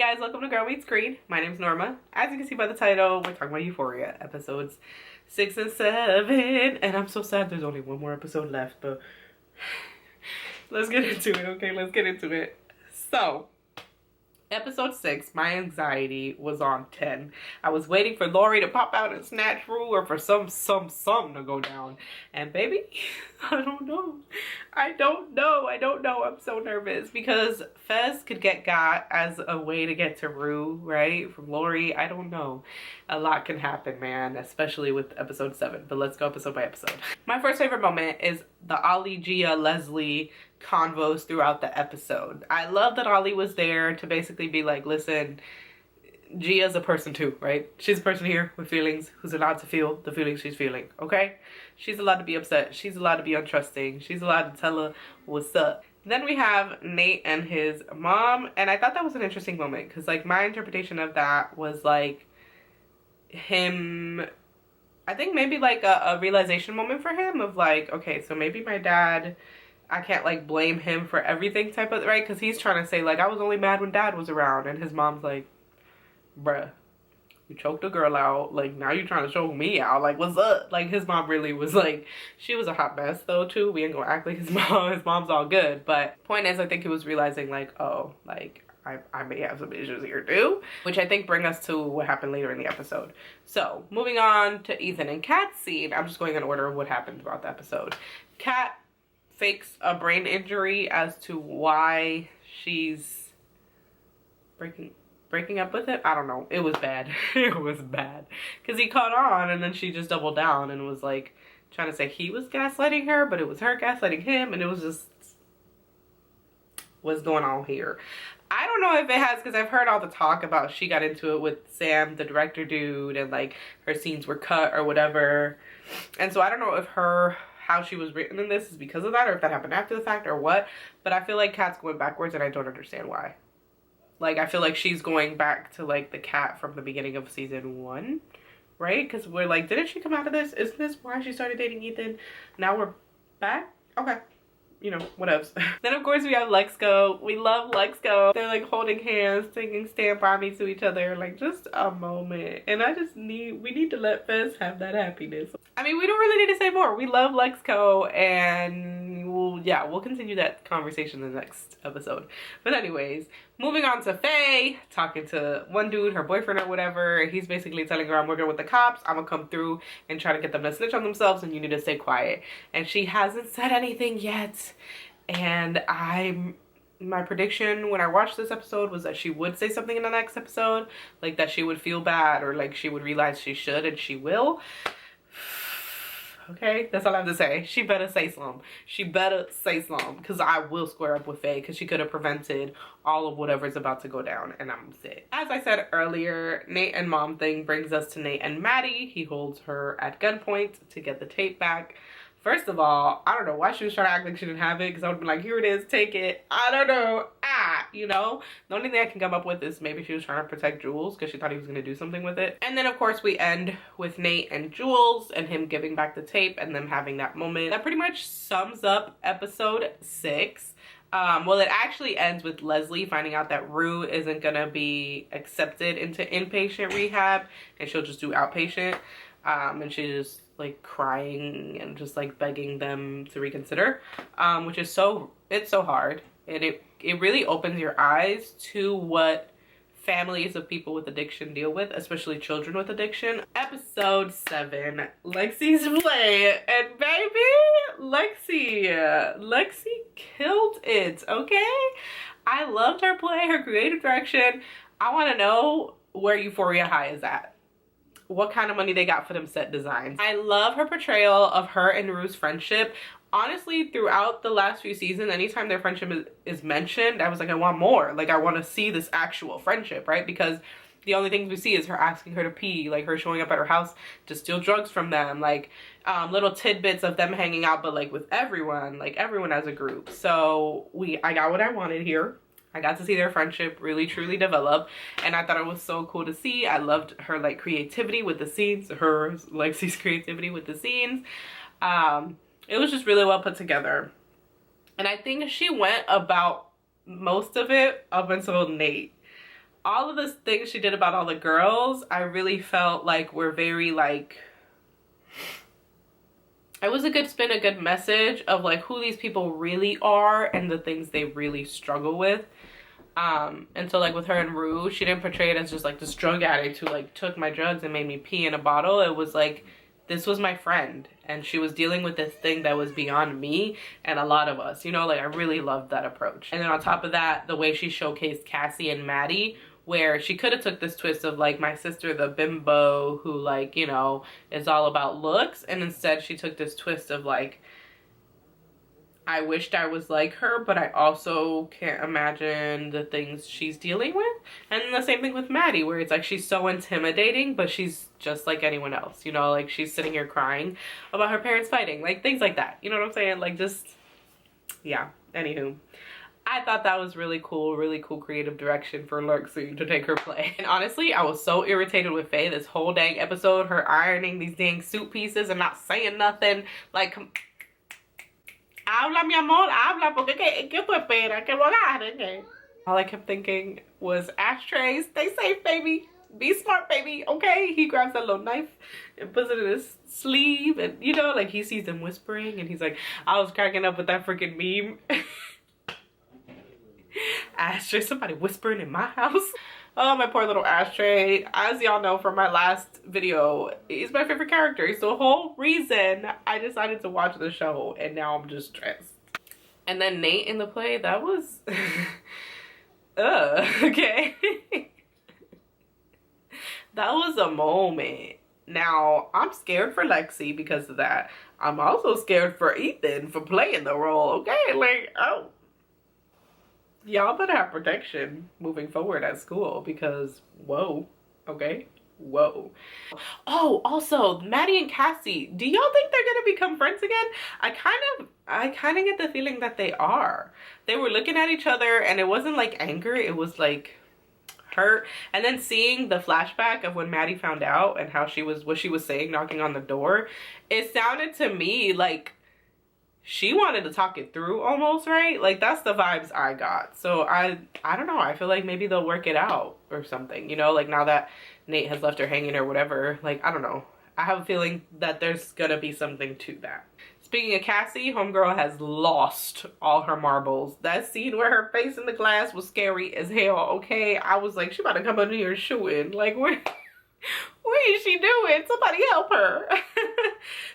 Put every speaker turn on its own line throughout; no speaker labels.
guys, welcome to Girl Meets Green. My name's Norma. As you can see by the title, we're talking about Euphoria, episodes 6 and 7. And I'm so sad there's only one more episode left, but let's get into it, okay? Let's get into it. So, episode 6, my anxiety was on 10. I was waiting for Lori to pop out and snatch Rue, or for something to go down. And baby, I don't know. I'm so nervous because Fez could get got as a way to get to Rue, right? From Lori. I don't know. A lot can happen, man, especially with episode 7. But let's go episode by episode. My first favorite moment is the Ollie, Gia, Leslie convos throughout the episode. I love that Ollie was there to basically be like, listen, Gia's a person too, right? She's a person here with feelings who's allowed to feel the feelings she's feeling, okay? She's allowed to be upset. She's allowed to be untrusting. She's allowed to tell her what's up. Then we have Nate and his mom, and I thought that was an interesting moment because like my interpretation of that was like him, I think maybe like a realization moment for him of like, okay, so maybe my dad, I can't like blame him for everything type of, right? Because he's trying to say like, I was only mad when dad was around, and his mom's like, bruh, you choked a girl out, like now you're trying to choke me out, like what's up? Like his mom really was like, she was a hot mess though too. We ain't gonna act like his mom's all good, but point is I think he was realizing like, oh, like I may have some issues here too, which I think bring us to what happened later in the episode. So moving on to Ethan and Kat's scene, I'm just going in order of what happened throughout the episode. Kat fakes a brain injury as to why she's breaking up with it. I don't know. It was bad. It was bad. Because he caught on and then she just doubled down and was like trying to say he was gaslighting her, but it was her gaslighting him, and it was just what's going on here. I don't know if it has, because I've heard all the talk about she got into it with Sam, the director dude, and like her scenes were cut or whatever. And so I don't know if how she was written in this is because of that, or if that happened after the fact or what. But I feel like Kat's going backwards and I don't understand why. Like, I feel like she's going back to, like, the Kat from the beginning of season 1, right? Because we're like, didn't she come out of this? Isn't this why she started dating Ethan? Now we're back? Okay. You know, whatevs. Then, of course, we have LEXI. We love LEXI. They're, like, holding hands, singing Stand By Me to each other. Like, just a moment. And I just we need to let Fez have that happiness. I mean, we don't really need to say more. We love LEXI, and we'll continue that conversation in the next episode. But anyways, moving on to Faye, talking to one dude, her boyfriend or whatever. He's basically telling her, I'm working with the cops. I'm gonna come through and try to get them to snitch on themselves, and you need to stay quiet. And she hasn't said anything yet. And my prediction when I watched this episode was that she would say something in the next episode, like that she would feel bad, or like she would realize she should, and she will. Okay, that's all I have to say. She better say something. She better say something, because I will square up with Faye, because she could have prevented all of whatever's about to go down, and I'm sick. As I said earlier, Nate and mom thing brings us to Nate and Maddie. He holds her at gunpoint to get the tape back. First of all, I don't know why she was trying to act like she didn't have it, because I would be like, here it is, take it. I don't know. You know? The only thing I can come up with is maybe she was trying to protect Jules because she thought he was going to do something with it. And then, of course, we end with Nate and Jules and him giving back the tape and them having that moment. That pretty much sums up episode 6. Well, it actually ends with Leslie finding out that Rue isn't going to be accepted into inpatient rehab and she'll just do outpatient. And she's just like crying and just like begging them to reconsider, which is it's so hard, and it really opens your eyes to what families of people with addiction deal with, especially children with addiction. Episode 7, Lexi's play, and baby, Lexi killed it. Okay, I loved her play, her creative direction. I want to know where Euphoria High is at. What kind of money they got for them set designs. I love her portrayal of her and Rue's friendship. Honestly, throughout the last few seasons, anytime their friendship is mentioned, I was like, I want more. Like, I want to see this actual friendship, right? Because the only things we see is her asking her to pee, like her showing up at her house to steal drugs from them, like little tidbits of them hanging out, but like with everyone, like everyone as a group. So I got what I wanted here. I got to see their friendship really truly develop, and I thought it was so cool to see. I loved her like creativity with the scenes, Lexi's creativity with the scenes. It was just really well put together, and I think she went about most of it up until Nate. all of the things she did about all the girls, I really felt like were very like, it was a good spin, a good message of like who these people really are and the things they really struggle with. And so like with her and Rue, she didn't portray it as just like this drug addict who like took my drugs and made me pee in a bottle. It was like, this was my friend and she was dealing with this thing that was beyond me and a lot of us, you know, like I really loved that approach. And then on top of that, the way she showcased Cassie and Maddie, where she could have took this twist of like my sister, the bimbo who like, you know, is all about looks, and instead she took this twist of like, I wished I was like her, but I also can't imagine the things she's dealing with. And the same thing with Maddie, where it's like she's so intimidating, but she's just like anyone else, you know, like she's sitting here crying about her parents fighting, like things like that, you know what I'm saying? Like just, yeah, anywho. I thought that was really cool creative direction for LEXI to take her play. And honestly, I was so irritated with Faye this whole dang episode, her ironing these dang suit pieces and not saying nothing, like, habla mi amor, habla, porque ¿qué tú esperas? Que lo agarren. All I kept thinking was, Ashtray, stay safe, baby. Be smart, baby, okay? He grabs that little knife and puts it in his sleeve, and you know, like he sees them whispering and he's like, I was cracking up with that freaking meme. Ashtray, somebody whispering in my house. Oh, my poor little Ashtray. As y'all know from my last video, he's my favorite character. He's the whole reason I decided to watch the show, and now I'm just stressed. And then Nate in the play, that was okay. That was a moment. Now, I'm scared for LEXI because of that. I'm also scared for Ethan for playing the role, okay? Like, oh. Y'all better have protection moving forward at school because, whoa, okay? Whoa. Oh, also, Maddie and Cassie, do y'all think they're gonna become friends again? I kind of get the feeling that they are. They were looking at each other and it wasn't like anger, it was like hurt. And then seeing the flashback of when Maddie found out and how what she was saying knocking on the door, it sounded to me like she wanted to talk it through almost, right? Like that's the vibes I got. So I don't know, I feel like maybe they'll work it out or something, you know, like now that Nate has left her hanging or whatever, like I don't know, I have a feeling that there's gonna be something to that. Speaking of Cassie, homegirl has lost all her marbles. That scene where her face in the glass was scary as hell, okay? I was like, she about to come under here shooting, like what is she doing? Somebody help her.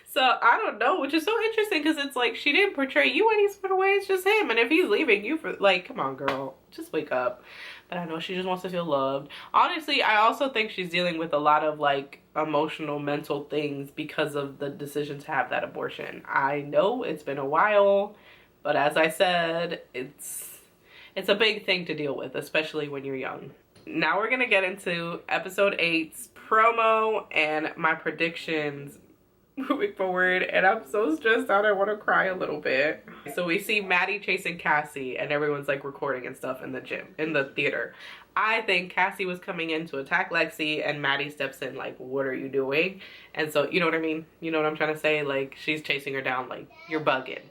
So I don't know, which is so interesting because it's like she didn't portray you any sort of way, it's just him. And if he's leaving you for, like, come on girl, just wake up. But I know she just wants to feel loved. Honestly, I also think she's dealing with a lot of like emotional, mental things because of the decision to have that abortion. I know it's been a while, but as I said, it's a big thing to deal with, especially when you're young. Now we're gonna get into episode 8's promo and my predictions moving forward, and I'm so stressed out I want to cry a little bit. So we see Maddie chasing Cassie and everyone's like recording and stuff in the gym, in the theater. I think Cassie was coming in to attack LEXI and Maddie steps in like, what are you doing? And so, you know what I mean? You know what I'm trying to say? Like she's chasing her down like, you're bugging.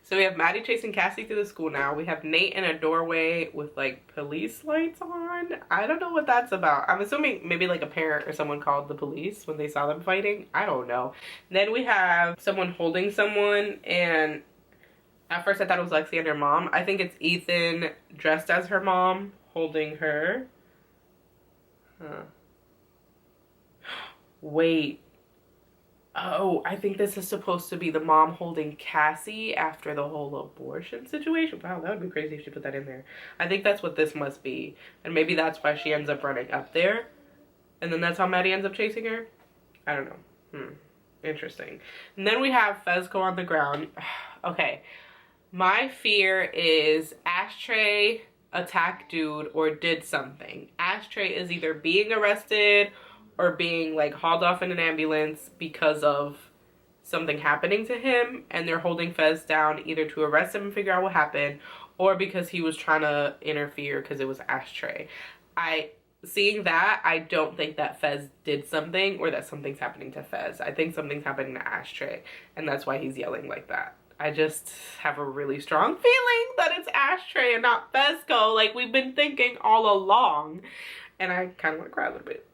So we have Maddie chasing Cassie through the school now. We have Nate in a doorway with like police lights on. I don't know what that's about. I'm assuming maybe like a parent or someone called the police when they saw them fighting. I don't know. Then we have someone holding someone, and at first I thought it was LEXI and her mom. I think it's Ethan dressed as her mom holding her. Huh. Wait. Oh, I think this is supposed to be the mom holding Cassie after the whole abortion situation. Wow, that would be crazy if she put that in there. I think that's what this must be. And maybe that's why she ends up running up there. And then that's how Maddie ends up chasing her. I don't know. Interesting. And then we have Fezco on the ground. Okay. My fear is Ashtray attacked dude or did something. Ashtray is either being arrested or being like hauled off in an ambulance because of something happening to him, and they're holding Fez down either to arrest him and figure out what happened, or because he was trying to interfere because it was Ashtray. Seeing that, I don't think that Fez did something or that something's happening to Fez. I think something's happening to Ashtray, and that's why he's yelling like that. I just have a really strong feeling that it's Ashtray and not Fezco, like we've been thinking all along. And I kind of want to cry a little bit.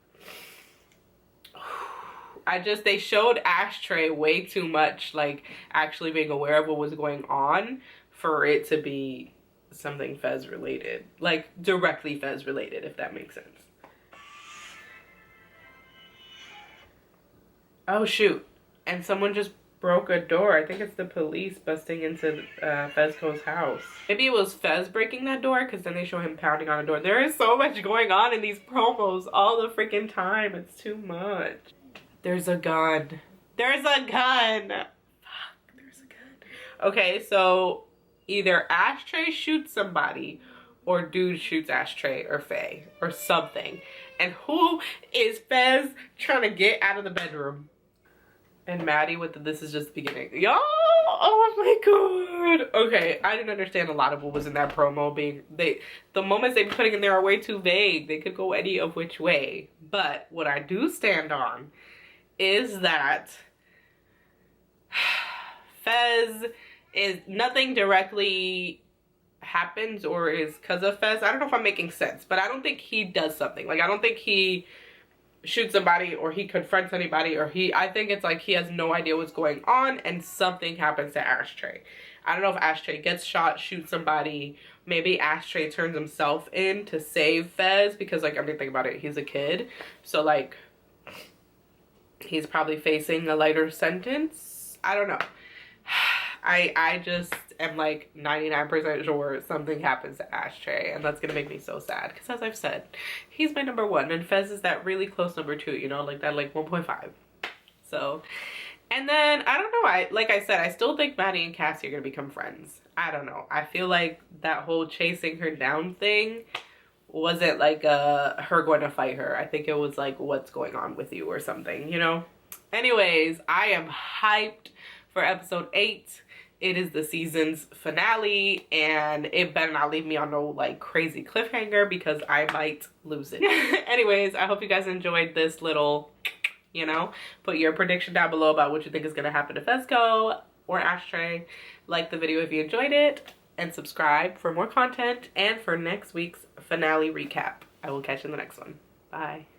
They showed Ashtray way too much, like actually being aware of what was going on for it to be something Fez related. Like directly Fez related, if that makes sense. Oh shoot. And someone just broke a door. I think it's the police busting into Fezco's house. Maybe it was Fez breaking that door, because then they show him pounding on a door. There is so much going on in these promos all the freaking time. It's too much. There's a gun. There's a gun. Fuck, there's a gun. Okay, so either Ashtray shoots somebody or dude shoots Ashtray or Faye or something. And who is Fez trying to get out of the bedroom? And Maddie with the "this is just the beginning." Y'all, oh my god. Okay, I didn't understand a lot of what was in that promo. The moments they be putting in there are way too vague. They could go any of which way. But what I do stand on is that Fez is nothing directly happens or is because of Fez. I don't know if I'm making sense, but I don't think he does something. Like I don't think he shoots somebody or he confronts anybody or I think it's like he has no idea what's going on and something happens to Ashtray. I don't know if Ashtray gets shot, shoots somebody. Maybe Ashtray turns himself in to save Fez because, like, I mean, think about it, he's a kid. So, like, he's probably facing a lighter sentence. I don't know. I just am like 99% sure something happens to Ashtray, and that's gonna make me so sad because, as I've said, he's my number one and Fez is that really close number two, you know, like that, like 1.5. So, and then I don't know, like I said, I still think Maddie and Cassie are gonna become friends. I don't know, I feel like that whole chasing her down thing wasn't like her going to fight her. I think it was like, what's going on with you or something, you know. Anyways, I am hyped for episode 8. It is the season's finale, and it better not leave me on no like crazy cliffhanger because I might lose it. Anyways, I hope you guys enjoyed this little, you know, put your prediction down below about what you think is going to happen to Fezco or Ashtray. Like the video if you enjoyed it, and subscribe for more content and for next week's finale recap. I will catch you in the next one. Bye.